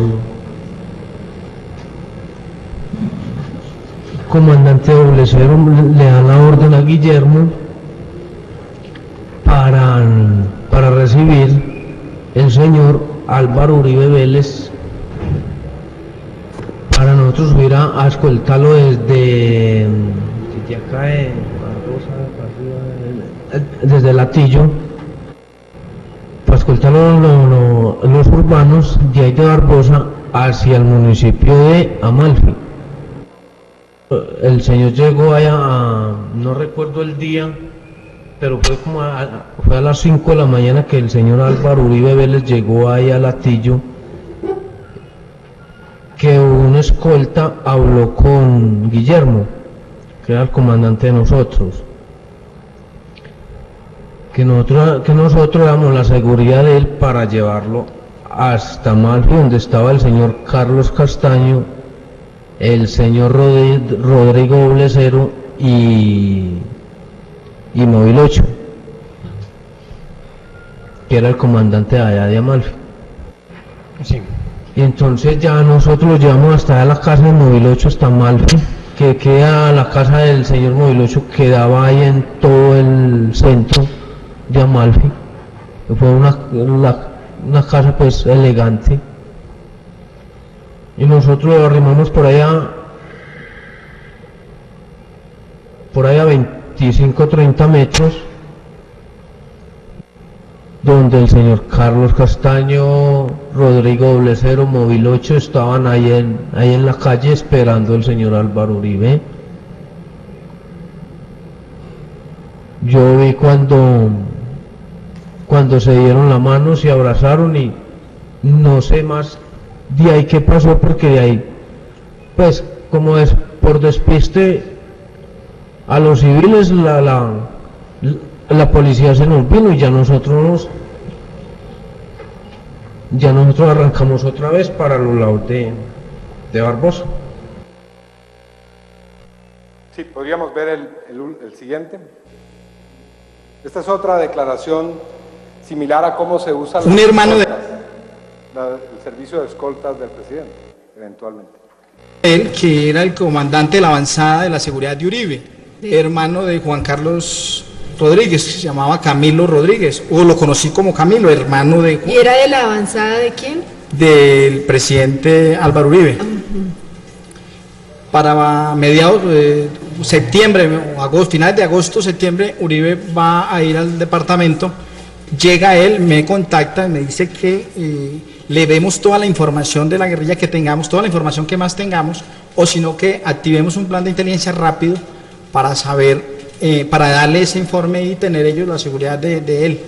comandante Doblesero le da la orden a Guillermo para recibir el señor Álvaro Uribe Vélez, para nosotros subir a escoltarlo desde acá desde Latillo, para escoltarlo los urbanos de ahí de Barbosa hacia el municipio de Amalfi. El señor llegó allá, no recuerdo el día, pero fue a las 5 de la mañana que el señor Álvaro Uribe Vélez llegó ahí a Latillo, que una escolta habló con Guillermo, que era el comandante de nosotros, que nosotros damos la seguridad de él para llevarlo hasta Amalfi, donde estaba el señor Carlos Castaño, el señor Rodrigo Doblesero y Móvil 8, que era el comandante de allá de Amalfi. Sí. Y entonces ya nosotros lo llevamos hasta la casa de Móvil 8, hasta Amalfi, que queda la casa del señor Móvil 8, quedaba ahí en todo el centro de Amalfi. Fue una casa pues elegante. Y nosotros lo arrimamos por allá 25-30 metros, donde el señor Carlos Castaño, Rodrigo Doblesero, Móvil 8 estaban ahí en la calle esperando al señor Álvaro Uribe. Yo vi cuando se dieron la mano, se abrazaron y no sé más de ahí qué pasó, porque de ahí, pues como es por despiste a los civiles, la policía se nos vino y ya nosotros arrancamos otra vez para los lados de Barbosa. Sí, podríamos ver el siguiente. Esta es otra declaración similar a cómo se usa un hermano de el servicio de escoltas del presidente, eventualmente. Él, que era el comandante de la avanzada de la seguridad de Uribe, hermano de Juan Carlos Rodríguez, que se llamaba Camilo Rodríguez, o lo conocí como Camilo, hermano de... ¿Y era de la avanzada de quién? Del presidente Álvaro Uribe. Para mediados de septiembre, agosto, finales de agosto, septiembre, Uribe va a ir al departamento llega él, me contacta y me dice que le demos toda la información de la guerrilla que tengamos, toda la información que más tengamos, o sino que activemos un plan de inteligencia rápido para saber, para darle ese informe y tener ellos la seguridad de él.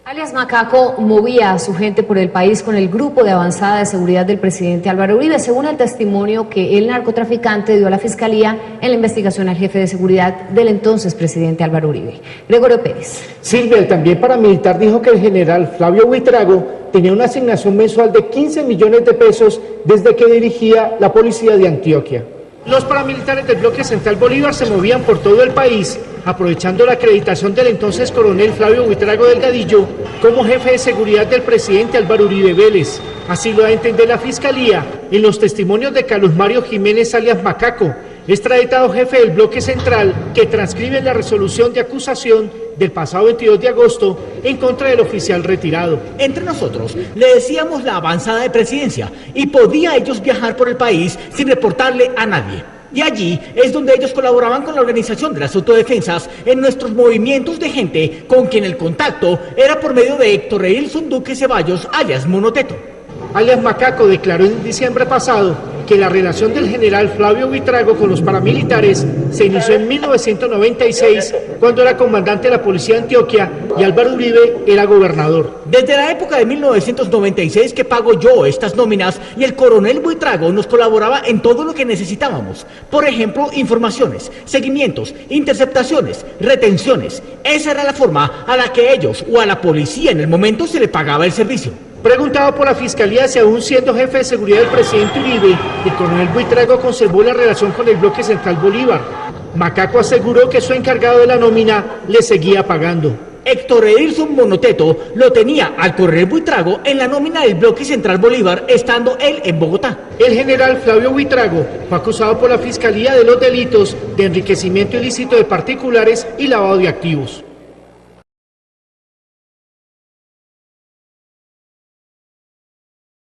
Alias Macaco movía a su gente por el país con el grupo de avanzada de seguridad del presidente Álvaro Uribe, según el testimonio que el narcotraficante dio a la Fiscalía en la investigación al jefe de seguridad del entonces presidente Álvaro Uribe. Gregorio Pérez. Silvia, el también paramilitar, dijo que el general Flavio Buitrago tenía una asignación mensual de 15 millones de pesos desde que dirigía la policía de Antioquia. Los paramilitares del bloque Central Bolívar se movían por todo el país, aprovechando la acreditación del entonces coronel Flavio Buitrago Delgadillo como jefe de seguridad del presidente Álvaro Uribe Vélez. Así lo da a entender la Fiscalía en los testimonios de Carlos Mario Jiménez alias Macaco, extraditado jefe del bloque central, que transcribe la resolución de acusación del pasado 22 de agosto en contra del oficial retirado. Entre nosotros le decíamos la avanzada de presidencia y podía ellos viajar por el país sin reportarle a nadie. Y allí es donde ellos colaboraban con la organización de las autodefensas en nuestros movimientos de gente, con quien el contacto era por medio de Héctor Edilson Duque Ceballos, alias Monoteto. Alias Macaco declaró en diciembre pasado que la relación del general Flavio Buitrago con los paramilitares se inició en 1996, cuando era comandante de la policía de Antioquia y Álvaro Uribe era gobernador. Desde la época de 1996 que pago yo estas nóminas y el coronel Buitrago nos colaboraba en todo lo que necesitábamos. Por ejemplo, informaciones, seguimientos, interceptaciones, retenciones. Esa era la forma a la que ellos o a la policía en el momento se le pagaba el servicio. Preguntado por la Fiscalía si aún siendo jefe de seguridad del presidente Uribe, el coronel Buitrago conservó la relación con el bloque Central Bolívar, Macaco aseguró que su encargado de la nómina le seguía pagando. Héctor Edilson Monoteto lo tenía al coronel Buitrago en la nómina del bloque Central Bolívar, estando él en Bogotá. El general Flavio Buitrago fue acusado por la Fiscalía de los delitos de enriquecimiento ilícito de particulares y lavado de activos.